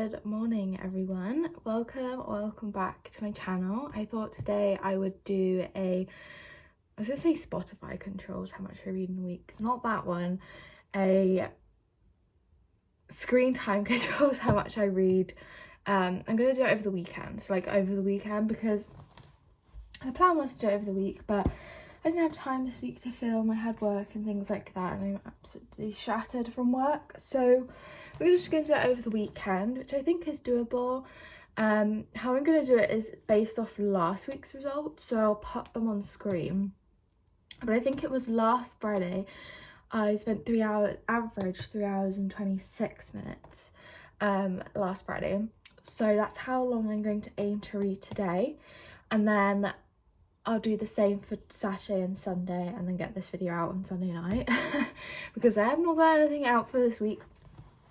Good morning everyone, welcome back to my channel. I thought today I would do I was gonna say Spotify controls how much I read in a week, not that one, a screen time controls how much I read. I'm gonna do it over the weekend, so like over the weekend, because the plan was to do it over the week, but I didn't have time this week to film. I had work and things like that, and I'm absolutely shattered from work. So we're just going to do it over the weekend, which I think is doable. How I'm going to do it is based off last week's results, so I'll put them on screen. But I think it was last Friday, I spent 3 hours, average 3 hours and 26 minutes last Friday. So that's how long I'm going to aim to read today. And then I'll do the same for Saturday and Sunday, and then get this video out on Sunday night because I have not got anything out for this week.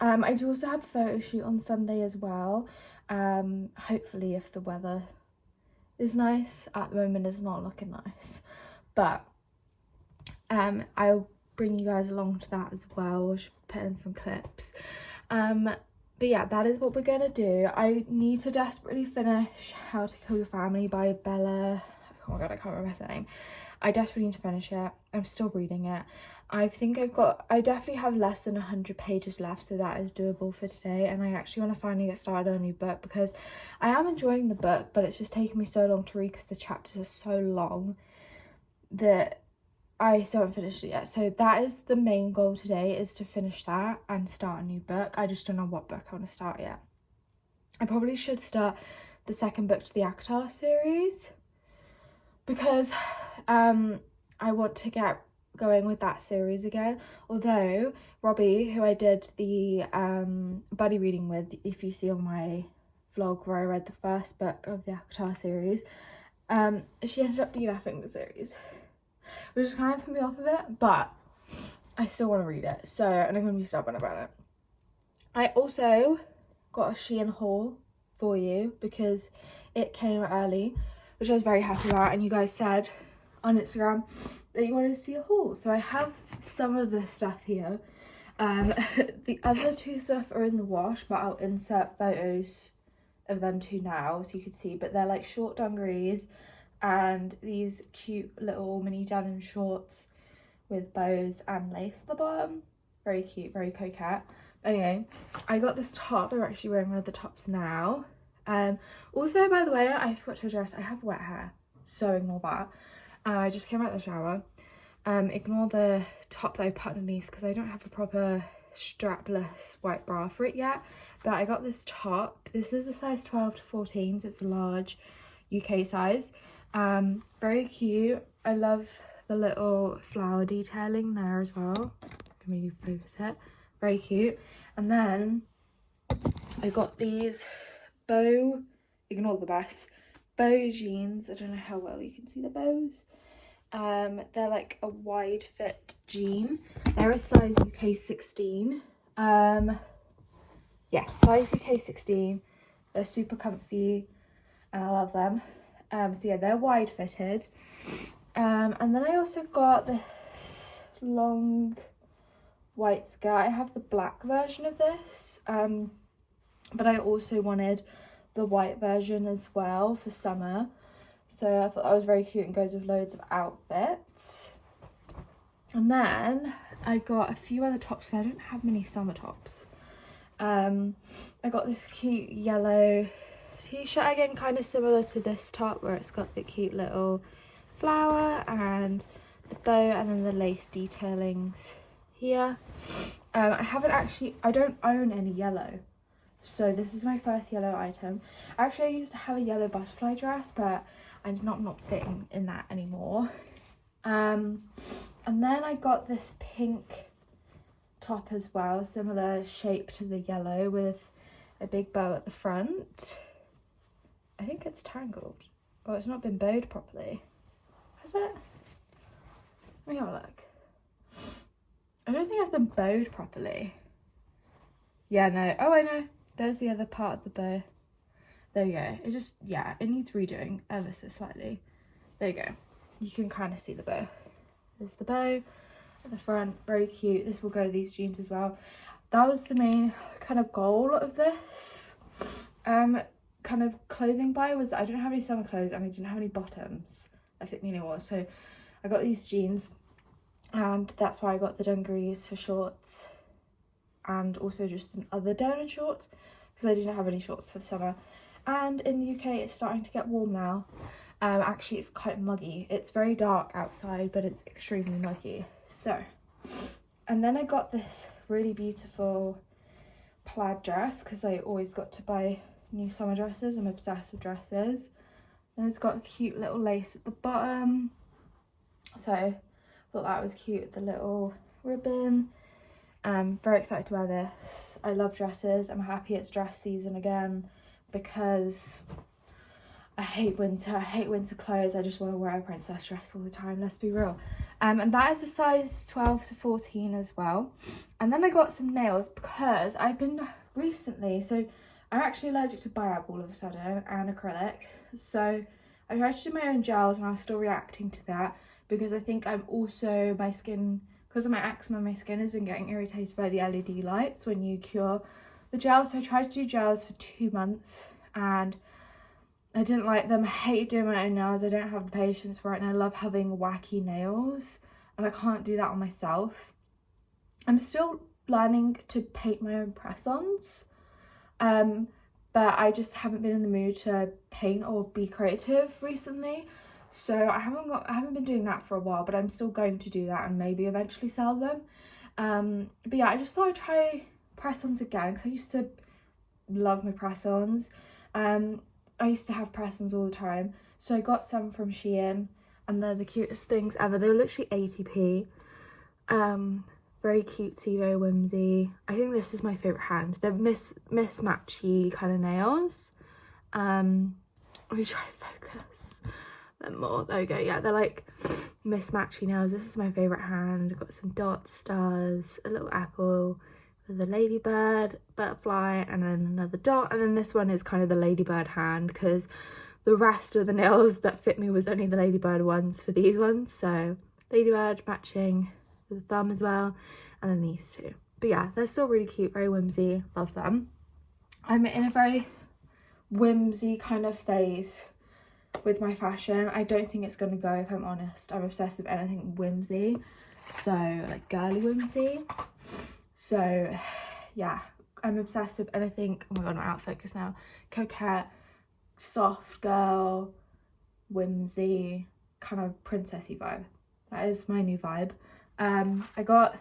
I do also have a photo shoot on Sunday as well. Hopefully if the weather is nice. At the moment it's not looking nice, but I'll bring you guys along to that as well. I should put in some clips. But yeah, that is what we're gonna do. I need to desperately finish How to Kill Your Family by Bella. Oh my god, I can't remember her name. I desperately need to finish it. I'm still reading it. I think I definitely have less than 100 pages left, so that is doable for today. And I actually want to finally get started on a new book, because I am enjoying the book, but it's just taking me so long to read because the chapters are so long that I still haven't finished it yet. So that is the main goal today, is to finish that and start a new book. I just don't know what book I want to start yet. I probably should start the second book to the Akatar series, because I want to get going with that series again. Although Robbie, who I did the buddy reading with, if you see on my vlog where I read the first book of the Akatar series, she ended up DNFing the series, which is kind of put me off of it, but I still want to read it, so, and I'm going to be stubborn about it. I also got a Shein haul for you because it came early, which I was very happy about, and you guys said on Instagram that you wanted to see a haul. So I have some of this stuff here. The other two stuff are in the wash, but I'll insert photos of them too now so you can see. But they're like short dungarees and these cute little mini denim shorts with bows and lace at the bottom. Very cute, very coquette. Anyway, I got this top. I'm actually wearing one of the tops now. Also, by the way, I forgot to address, I have wet hair, so ignore that. I just came out of the shower. Ignore the top that I put underneath because I don't have a proper strapless white bra for it yet, but I got this top. This is a size 12 to 14, so it's a large UK size. Very cute. I love the little flower detailing there as well. I can maybe focus it. Very cute. And then I got these bow, ignore the best, bow jeans. I don't know how well you can see the bows. They're like a wide fit jean. They're a size UK 16. Yeah, size UK 16. They're super comfy and I love them. So yeah, they're wide fitted. And then I also got this long white skirt. I have the black version of this, but I also wanted the white version as well for summer, so I thought that was very cute and goes with loads of outfits. And then I got a few other tops. I don't have many summer tops. I got this cute yellow t-shirt, again kind of similar to this top, where it's got the cute little flower and the bow and then the lace detailings here. I don't own any yellow, so this is my first yellow item. Actually, I used to have a yellow butterfly dress, but I'm not fitting in that anymore. And then I got this pink top as well, similar shape to the yellow with a big bow at the front. I think it's tangled. Oh, it's not been bowed properly. Has it? Let me have a look. I don't think it's been bowed properly. Yeah, no. Oh, I know. There's the other part of the bow. There you go. It just, yeah, it needs redoing ever so slightly. There you go. You can kind of see the bow. There's the bow at the front. Very cute. This will go with these jeans as well. That was the main kind of goal of this. kind of clothing buy was I didn't have any summer clothes and I didn't have any bottoms that fit me anymore, so I got these jeans, and that's why I got the dungarees for shorts, and also just other down and shorts because I didn't have any shorts for the summer. And in the UK it's starting to get warm now. Actually it's quite muggy. It's very dark outside, but it's extremely muggy. So, and then I got this really beautiful plaid dress because I always got to buy new summer dresses. I'm obsessed with dresses. And it's got a cute little lace at the bottom, so I thought that was cute with the little ribbon. Very excited to wear this. I love dresses. I'm happy it's dress season again because I hate winter. I hate winter clothes. I just want to wear a princess dress all the time, let's be real. And that is a size 12 to 14 as well. And then I got some nails because I've been recently, so I'm actually allergic to biab all of a sudden and acrylic. So I tried to do my own gels and I was still reacting to that because I think I'm also, my skin, because of my eczema, my skin has been getting irritated by the LED lights when you cure the gels. So I tried to do gels for 2 months and I didn't like them. I hate doing my own nails. I don't have the patience for it, and I love having wacky nails and I can't do that on myself. I'm still learning to paint my own press-ons, but I just haven't been in the mood to paint or be creative recently, so I haven't been doing that for a while, but I'm still going to do that and maybe eventually sell them. But yeah, I just thought I'd try press-ons again because I used to love my press-ons. I used to have press-ons all the time, so I got some from Shein and they're the cutest things ever. They were literally 80p. Very cutesy, very whimsy. I think this is my favourite hand. They're mismatchy kind of nails. Let me try and focus them more. There we go. Yeah, they're like mismatchy nails. This is my favourite hand. I've got some dots, stars, a little apple with a ladybird, butterfly, and then another dot. And then this one is kind of the ladybird hand because the rest of the nails that fit me was only the ladybird ones for these ones. So ladybird matching with the thumb as well, and then these two. But yeah, they're still really cute, very whimsy, love them. I'm in a very whimsy kind of phase with my fashion. I don't think it's gonna go, if I'm honest. I'm obsessed with anything whimsy, so like girly whimsy. So yeah, I'm obsessed with anything, oh my god, I'm out of focus now, coquette, soft girl, whimsy, kind of princessy vibe. That is my new vibe. I got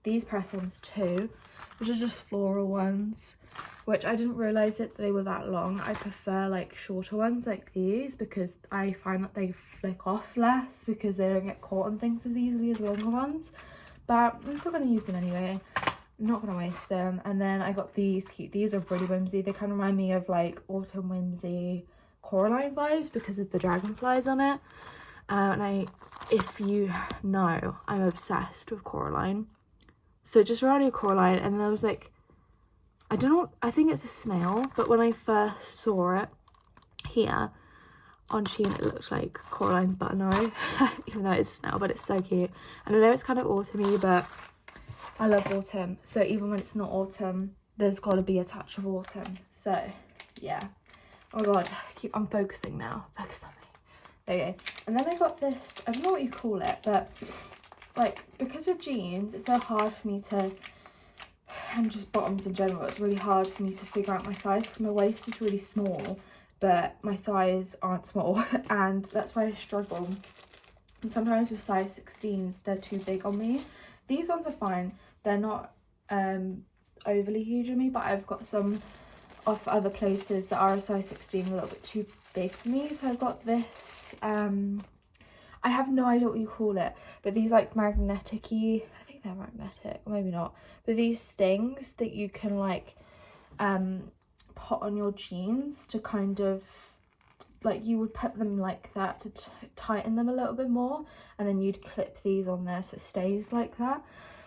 these press-ons too, which are just floral ones, which I didn't realise that they were that long. I prefer like shorter ones like these because I find that they flick off less because they don't get caught on things as easily as longer ones. But I'm still going to use them anyway. I'm not going to waste them. And then I got these cute. These are really whimsy. They kind of remind me of like autumn whimsy Coraline vibes because of the dragonflies on it. And if you know, I'm obsessed with Coraline. So just around Coraline, and there was like, I don't know, I think it's a snail, but when I first saw it here on Shein, it looks like Coraline's button eye, even though it's a snail, but it's so cute. And I know it's kind of autumny, but I love autumn. So even when it's not autumn, there's got to be a touch of autumn. So yeah. Oh my god, keep unfocusing now. Focus on me. There you go. And then I got this, I don't know what you call it, but like because with jeans it's so hard for me to, and just bottoms in general, it's really hard for me to figure out my size because my waist is really small but my thighs aren't small and that's why I struggle. And sometimes with size 16s they're too big on me. These ones are fine, they're not overly huge on me, but I've got some off other places that are a size 16 a little bit too big for me. So I've got this I have no idea what you call it, but these like magnetic-y, I think they're magnetic, or maybe not, but these things that you can like put on your jeans to kind of like, you would put them like that to tighten them a little bit more, and then you'd clip these on there so it stays like that.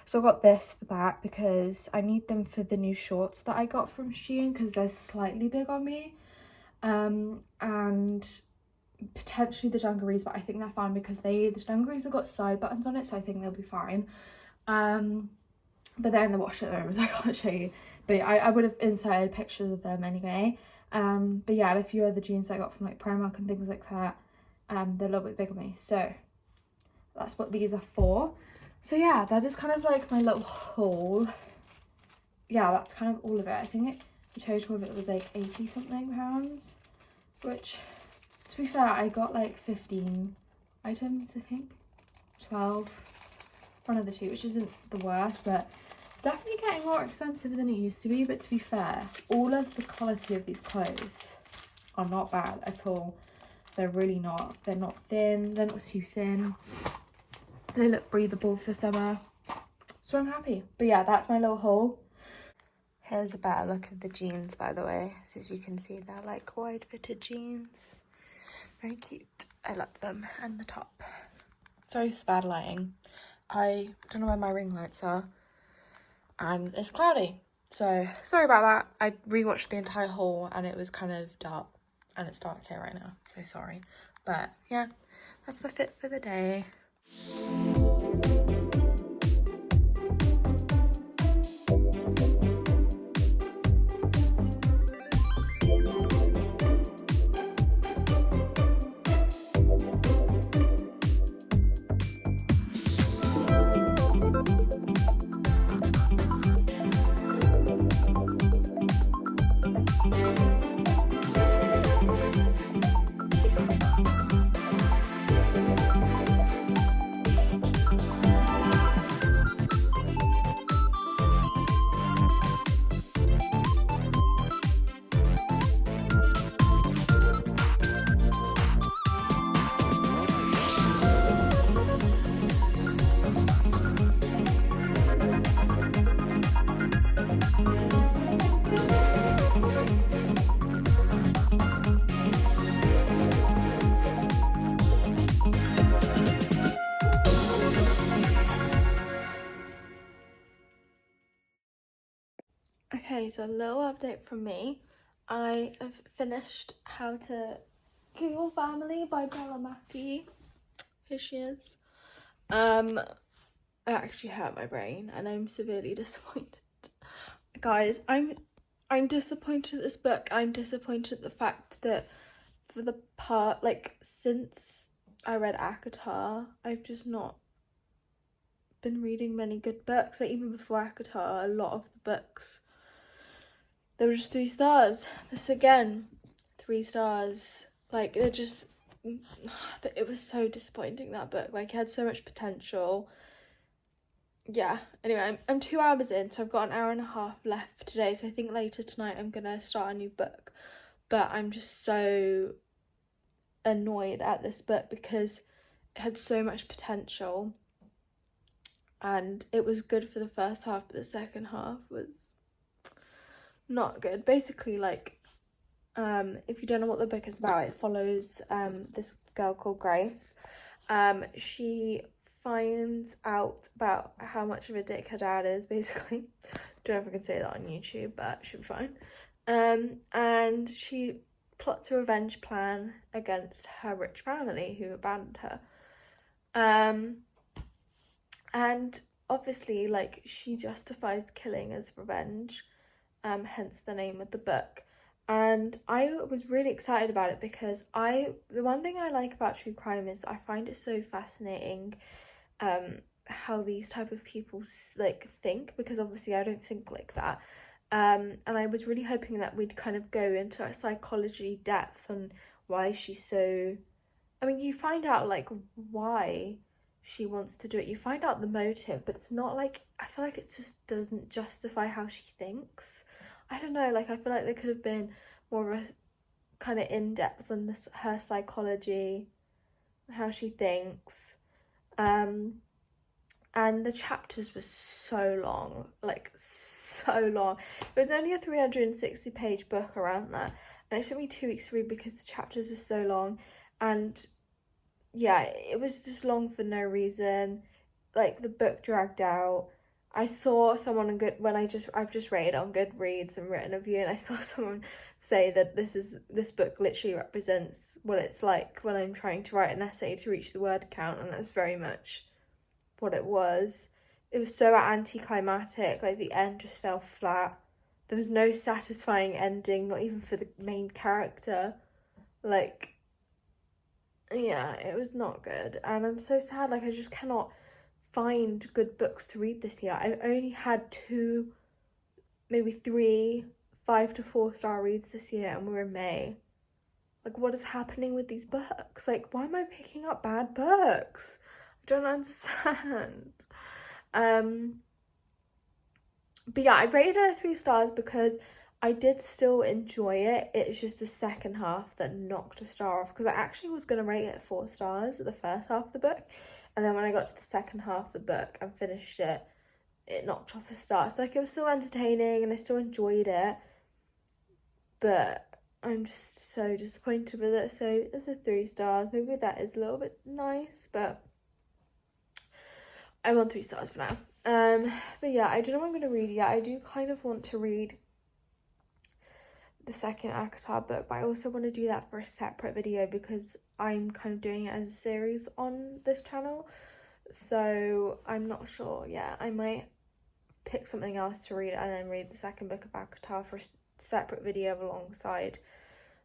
So I got this for that because I need them for the new shorts that I got from Shein because they're slightly big on me, and potentially the dungarees, but I think they're fine because the dungarees have got side buttons on it, so I think they'll be fine. But they're in the wash at the moment, so I can't show you. But yeah, I would have inserted pictures of them anyway. But yeah, and a few other jeans I got from like Primark and things like that. They're a little bit big on me, so that's what these are for. So yeah, that is kind of like my little haul. Yeah, that's kind of all of it. I think the total of it was like 80 something pounds, which, to be fair, I got like 15 items, I think 12, one of the two, which isn't the worst, but it's definitely getting more expensive than it used to be. But to be fair, all of the quality of these clothes are not bad at all. They're really not. They're not thin, they're not too thin, they look breathable for summer, so I'm happy. But yeah, that's my little haul. Here's a better look of the jeans, by the way. So as you can see, they're like wide fitted jeans, very cute. I love them. And the top, sorry for the bad lighting, I don't know where my ring lights are and it's cloudy, so sorry about that. I rewatched the entire haul and it was kind of dark, and it's dark here right now, so sorry. But yeah, that's the fit for the day. Okay, so a little update from me. I have finished How to Kill Your Family by Bella Mackie. Here she is. It actually hurt my brain and I'm severely disappointed. Guys, I'm disappointed at this book. I'm disappointed at the fact that for the part, like, since I read ACOTAR, I've just not been reading many good books. Like, even before ACOTAR, a lot of the books, they were just 3 stars. This again, 3 stars. Like, they're just, it was so disappointing, that book. Like, it had so much potential. Yeah, anyway, I'm 2 hours in, so I've got an hour and a half left today, so I think later tonight I'm gonna start a new book. But I'm just so annoyed at this book because it had so much potential and it was good for the first half, but the second half was not good. Basically, like, if you don't know what the book is about, it follows this girl called Grace. She finds out about how much of a dick her dad is, basically. Don't know if I can say that on YouTube, but she'll be fine. And she plots a revenge plan against her rich family who abandoned her. And obviously, like, she justifies killing as revenge, hence the name of the book. And I was really excited about it because the one thing I like about true crime is I find it so fascinating how these type of people like think, because obviously I don't think like that. And I was really hoping that we'd kind of go into a psychology depth on why she's so, I mean, you find out like why she wants to do it, you find out the motive, but it's not like, I feel like it just doesn't justify how she thinks. I don't know, like, I feel like there could have been more of a kind of in-depth on this, her psychology, how she thinks. And the chapters were so long, like so long. It was only a 360 page book, around that, and it took me 2 weeks to read because the chapters were so long. And yeah, it was just long for no reason. Like, the book dragged out. I saw someone on I've just rated on Goodreads and written a review, and I saw someone say that this book literally represents what it's like when I'm trying to write an essay to reach the word count, and that's very much what it was. It was so anticlimactic, like the end just fell flat. there was no satisfying ending, not even for the main character. Like, yeah, it was not good, and I'm so sad. Like, I just cannot find good books to read this year. I've only had 2, maybe 3 5 to 4 star reads this year, and we're in May. Like, what is happening with these books? Like, why am I picking up bad books? I don't understand. But yeah, I rated it 3 stars because I did still enjoy it. It's just the second half that knocked a star off, because I actually was going to rate it 4 stars at the first half of the book, and then when I got to the second half of the book and finished it, it knocked off a star. So like, it was still entertaining and I still enjoyed it, but I'm just so disappointed with it. So it's a 3 stars. Maybe that is a little bit nice, but I'm on 3 stars for now. But yeah, I don't know what I'm going to read yet. I do kind of want to read the second ACOTAR book, but I also want to do that for a separate video because I'm kind of doing it as a series on this channel. So I'm not sure yet. I might pick something else to read and then read the second book of ACOTAR for a separate video alongside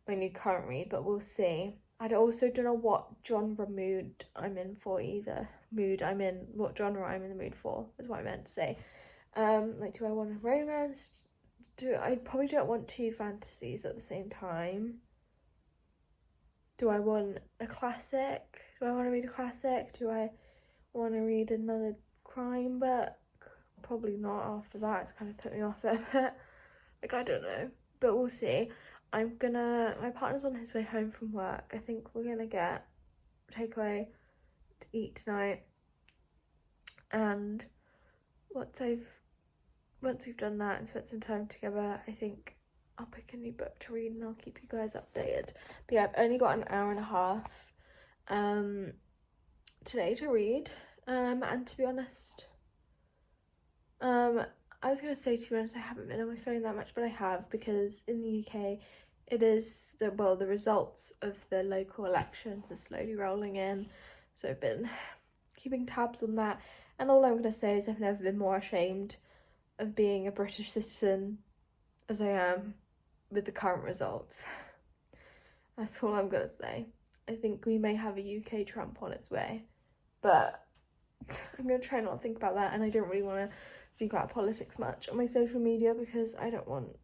my new current read, but we'll see. I also don't know what genre mood I'm in for either. What genre I'm in the mood for is what I meant to say. Like, do I want a romance? I probably don't want 2 fantasies at the same time. Do I want a classic? Do I want to read a classic? Do I want to read another crime book? Probably not after that. It's kind of put me off a bit. Like, I don't know, but we'll see. My partner's on his way home from work. I think we're gonna get takeaway to eat tonight, and once we've done that and spent some time together, I think I'll pick a new book to read and I'll keep you guys updated. But yeah, I've only got an hour and a half today to read, and to be honest, I was going to say, to be honest, I haven't been on my phone that much, but I have, because in the UK it is the results of the local elections are slowly rolling in, so I've been keeping tabs on that. And all I'm going to say is I've never been more ashamed of being a British citizen as I am with the current results. That's all I'm going to say. I think we may have a UK Trump on its way, but I'm going to try not to think about that, and I don't really want to speak about politics much on my social media because I don't want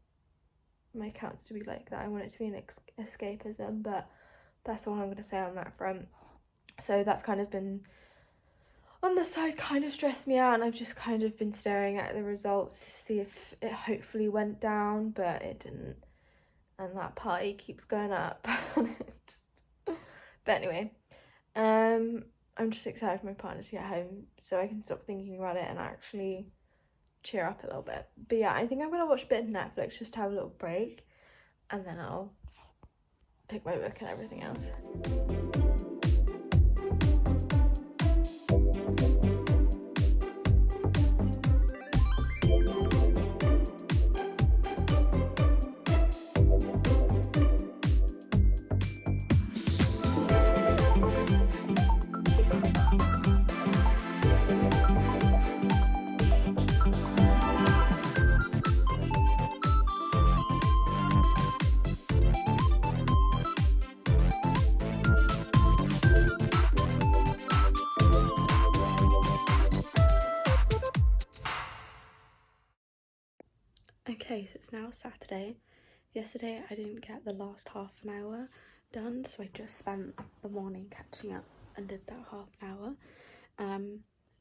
my accounts to be like that. I want it to be an escapism, but that's all I'm going to say on that front. So that's kind of been on the side, kind of stressed me out, and I've just kind of been staring at the results to see if it hopefully went down, but it didn't, and that party keeps going up. But anyway, I'm just excited for my partner to get home so I can stop thinking about it and actually cheer up a little bit. But yeah, I think I'm gonna watch a bit of Netflix just to have a little break, and then I'll pick my book and everything else. Okay, so it's now Saturday. Yesterday I didn't get the last half an hour done, so I just spent the morning catching up and did that half an hour.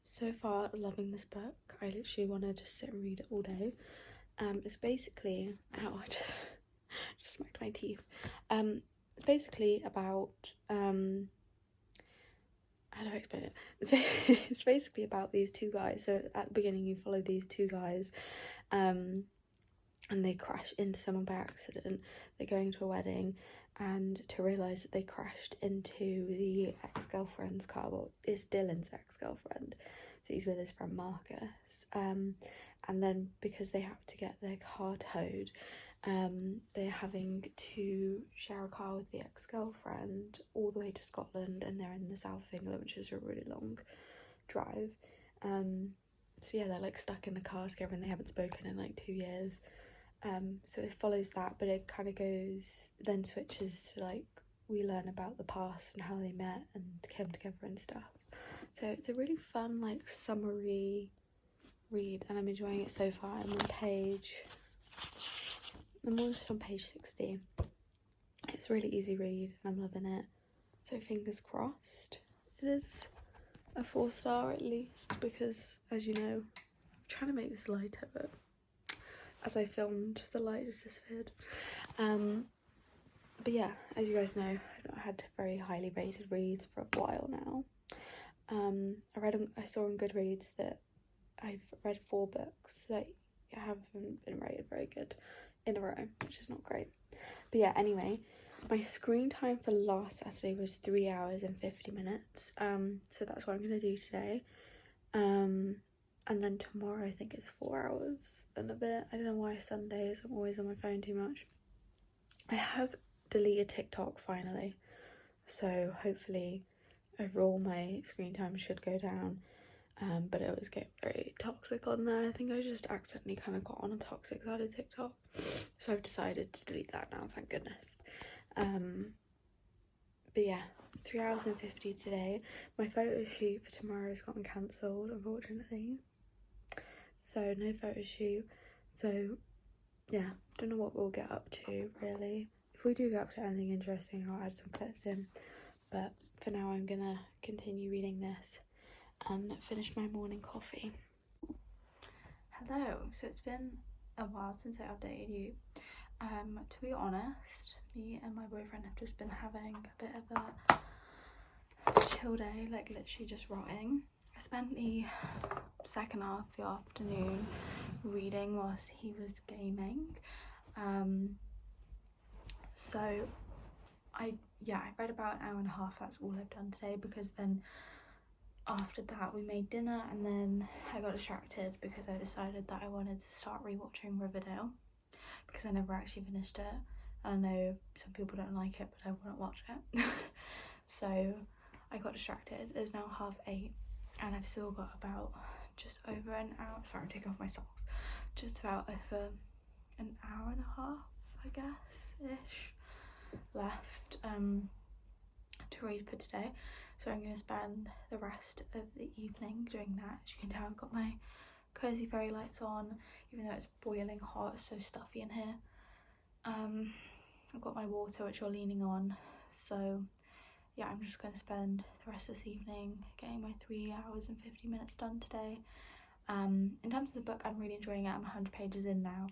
So far, loving this book. I literally want to just sit and read it all day. It's basically, I just smacked my teeth. It's basically about, how do I explain it? It's basically about these 2 guys. So at the beginning you follow these 2 guys, and they crash into someone by accident. They're going to a wedding, and to realise that they crashed into the ex-girlfriend's car. Well, it's Dylan's ex-girlfriend, so he's with his friend Marcus. And then because they have to get their car towed, they're having to share a car with the ex-girlfriend all the way to Scotland, and they're in the south of England, which is a really long drive. So yeah, they're like stuck in the car together, and they haven't spoken in like 2 years. So it follows that, but it kind of then switches to like we learn about the past and how they met and came together and stuff. So it's a really fun like summary read, and I'm enjoying it so far. I'm just on page 60. It's a really easy read and I'm loving it. So fingers crossed. It is a 4-star at least, because as you know, I'm trying to make this lighter, but as I filmed, the light just disappeared. But yeah, as you guys know, I've not had very highly rated reads for a while now. I saw on Goodreads that I've read 4 books that haven't been rated very good in a row, which is not great. But yeah, anyway, my screen time for last Saturday was 3 hours and 50 minutes. So that's what I'm going to do today. And then tomorrow I think it's 4 hours and a bit. I don't know why Sundays I'm always on my phone too much. I have deleted TikTok finally, so hopefully overall my screen time should go down. But it was getting very toxic on there. I think I just accidentally kind of got on a toxic side of TikTok, so I've decided to delete that now, thank goodness. But yeah, 3 hours and 50 today. My photo shoot for tomorrow has gotten cancelled, unfortunately, so no photo shoot. So yeah, don't know what we'll get up to really. If we do get up to anything interesting, I'll add some clips in, but for now I'm gonna continue reading this and finish my morning coffee. Hello, so it's been a while since I updated you. To be honest, me and my boyfriend have just been having a bit of a chill day, like literally just rotting. I spent the second half of the afternoon reading whilst he was gaming. So I read about an hour and a half. That's all I've done today, because then after that we made dinner, and then I got distracted because I decided that I wanted to start rewatching Riverdale, because I never actually finished it. I know some people don't like it, but I want to watch it. So I got distracted. It's now 8:30 and I've still got about just over an hour, sorry, I'm taking off my socks, just about over an hour and a half, I guess, ish, left to read for today. So I'm going to spend the rest of the evening doing that. As you can tell, I've got my cozy fairy lights on, even though it's boiling hot, it's so stuffy in here. I've got my water, which you're leaning on. So yeah, I'm just going to spend the rest of this evening getting my 3 hours and 50 minutes done today. In terms of the book, I'm really enjoying it. I'm 100 pages in now,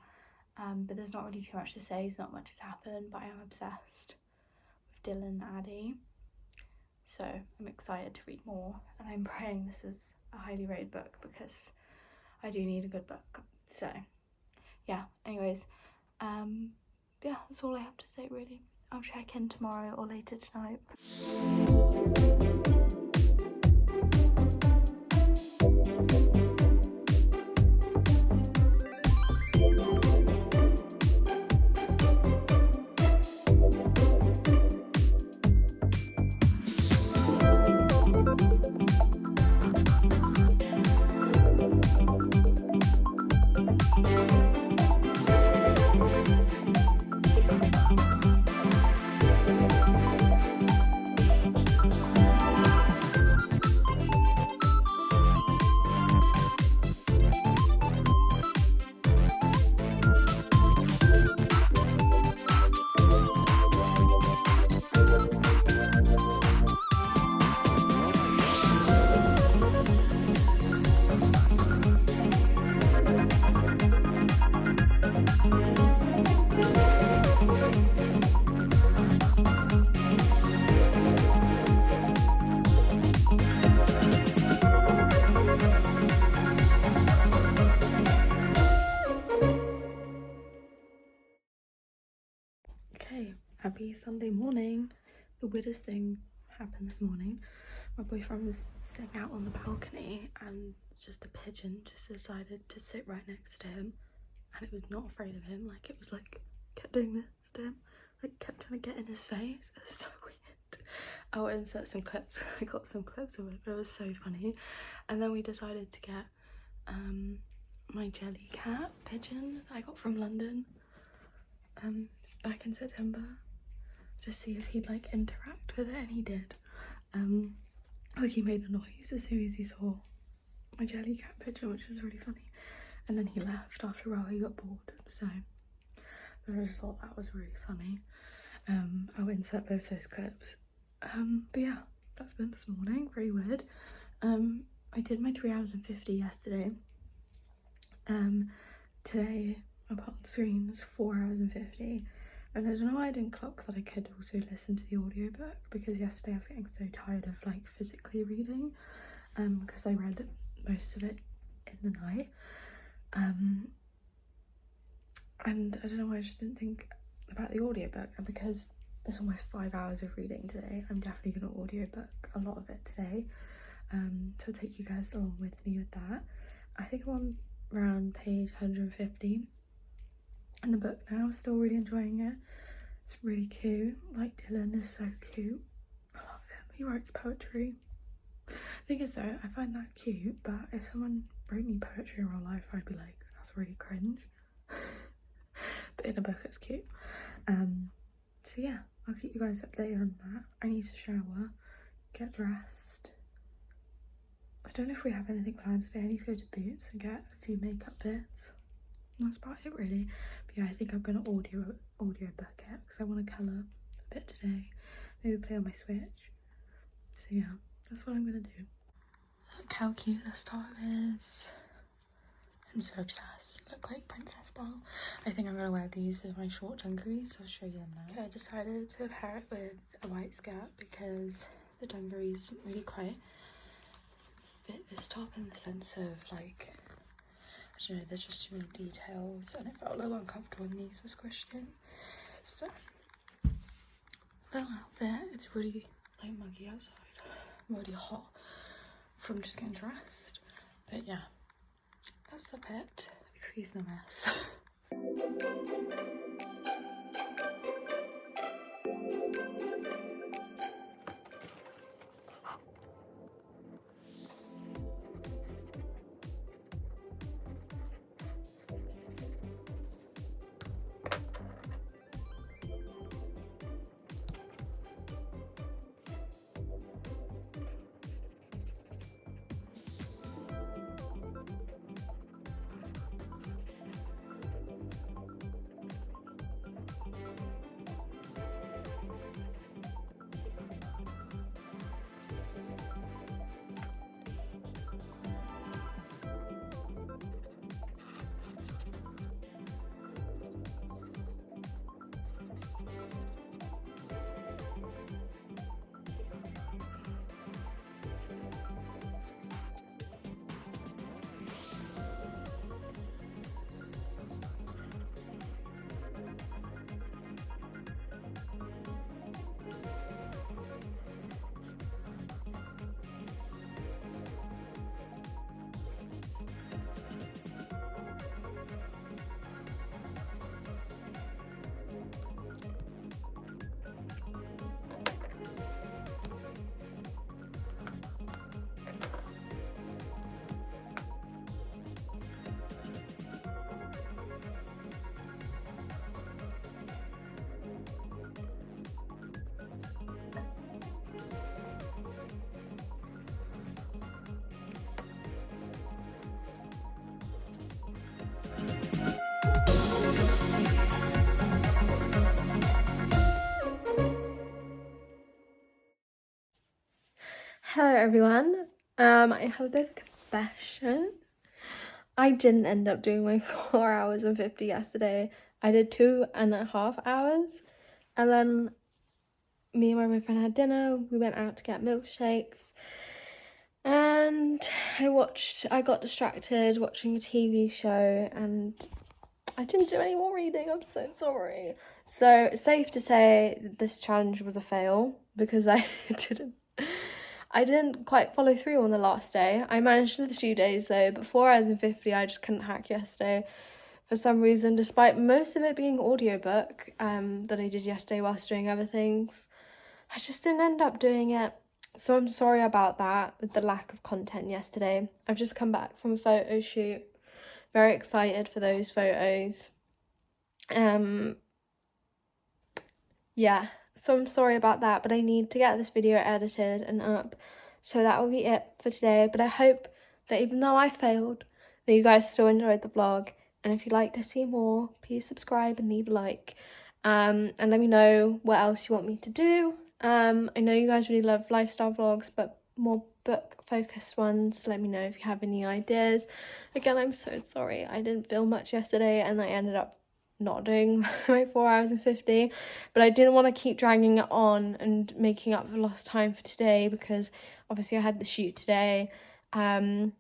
but there's not really too much to say. Not much has happened, but I am obsessed with Dylan and Addie. So I'm excited to read more, and I'm praying this is a highly rated book, because I do need a good book. So yeah, anyways, yeah, that's all I have to say really. I'll check in tomorrow or later tonight. Okay, happy Sunday morning. The weirdest thing happened this morning. My boyfriend was sitting out on the balcony and just a pigeon just decided to sit right next to him, and it was not afraid of him. Like, it was like kept doing this to him, like kept trying to get in his face. It was so weird. I'll insert some clips. I got some clips of it, but it was so funny. And then we decided to get my jelly cat pigeon that I got from London back in September to see if he'd like interact with it, and he did. Like he made a noise as soon as he saw my jelly cat pigeon, which was really funny, and then he left after a while. He got bored, so I just thought that was really funny. I'll insert both those clips. But yeah, that's been this morning. Very weird. I did my 3 hours and 50 yesterday. Today I put on the screen was 4 hours and 50, and I don't know why I didn't clock that I could also listen to the audiobook, because yesterday I was getting so tired of like physically reading, because I read most of it in the night, and I don't know why I just didn't think about the audiobook. And because it's almost 5 hours of reading today, I'm definitely going to audiobook a lot of it today, to take you guys along with me with that. I think I'm on around page 150 in the book now. Still really enjoying it. It's really cute. Like, Dylan is so cute. I love him. He writes poetry. Thing is though, I find that cute, but if someone wrote me poetry in real life, I'd be like, that's really cringe. But in a book it's cute. So yeah, I'll keep you guys updated on that. I need to shower, get dressed. I don't know if we have anything planned today. I need to go to Boots and get a few makeup bits. And that's about it really. But yeah, I think I'm gonna audio book it because I want to colour a bit today. Maybe play on my Switch. So yeah, that's what I'm gonna do. Look how cute this top is. I'm so obsessed. Look like Princess Belle. I think I'm gonna wear these with my short dungarees. I'll show you them now. Okay, I decided to pair it with a white skirt because the dungarees didn't really quite fit this top, in the sense of like, I don't know, there's just too many details and it felt a little uncomfortable when these were squished in. So, little outfit. It's really like muggy outside. I'm already hot from just getting dressed. But yeah, that's the bit. Excuse the mess. Hello everyone. I have a bit of a confession. I didn't end up doing my 4 hours and 50 yesterday. I did 2.5 hours, and then me and my boyfriend had dinner. We went out to get milkshakes, and I got distracted watching a TV show, and I didn't do any more reading. I'm so sorry. So it's safe to say that this challenge was a fail because I didn't quite follow through on the last day. I managed the 2 days though, but 4 hours and 50 I just couldn't hack yesterday for some reason, despite most of it being audiobook that I did yesterday whilst doing other things. I just didn't end up doing it. So I'm sorry about that with the lack of content yesterday. I've just come back from a photo shoot. very excited for those photos. Yeah, so I'm sorry about that, but I need to get this video edited and up. So that will be it for today. But I hope that even though I failed, that you guys still enjoyed the vlog. And if you'd like to see more, please subscribe and leave a like. And let me know what else you want me to do. I know you guys really love lifestyle vlogs, but more book focused ones. Let me know if you have any ideas. Again, I'm so sorry I didn't film much yesterday and I ended up not doing my 4 hours and 50, but I didn't want to keep dragging it on and making up for lost time for today, because obviously I had the shoot today, and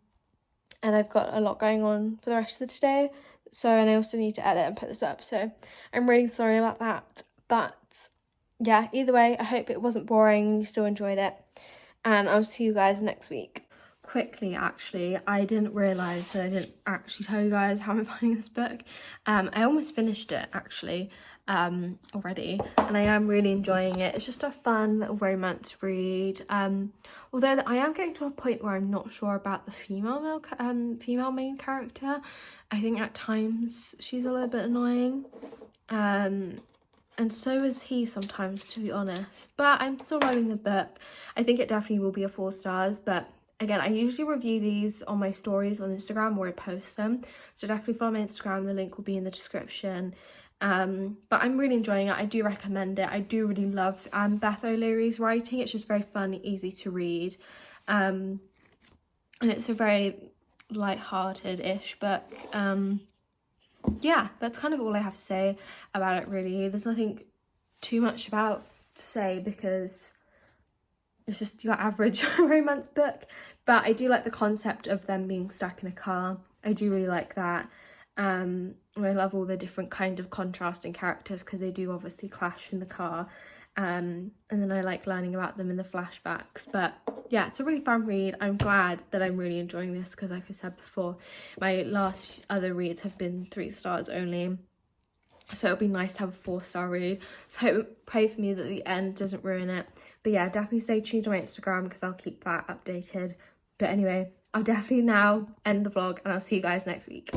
I've got a lot going on for the rest of the today, so, and I also need to edit and put this up, so I'm really sorry about that. But yeah, either way, I hope it wasn't boring and you still enjoyed it, and I'll see you guys next week. Quickly, actually, I didn't realise that I didn't actually tell you guys how I'm finding this book. I almost finished it, actually, already, and I am really enjoying it. It's just a fun little romance read, although I am getting to a point where I'm not sure about the female main character. I think at times she's a little bit annoying, and so is he sometimes, to be honest, but I'm still loving the book. I think it definitely will be a 4 stars, but again, I usually review these on my stories on Instagram where I post them, so definitely follow my Instagram. The link will be in the description. But I'm really enjoying it. I do recommend it. I do really love Beth O'Leary's writing. It's just very fun, easy to read, and it's a very light-hearted-ish book. Yeah, that's kind of all I have to say about it, really. There's nothing too much to say because it's just your average romance book, but I do like the concept of them being stuck in a car. I do really like that. I love all the different kind of contrasting characters because they do obviously clash in the car, and then I like learning about them in the flashbacks. But yeah, it's a really fun read. I'm glad that I'm really enjoying this because, like I said before, my last other reads have been 3 stars only, so it'll be nice to have a 4-star read. So pray for me that the end doesn't ruin it. But yeah, definitely stay tuned to my Instagram because I'll keep that updated. But anyway, I'll definitely now end the vlog and I'll see you guys next week.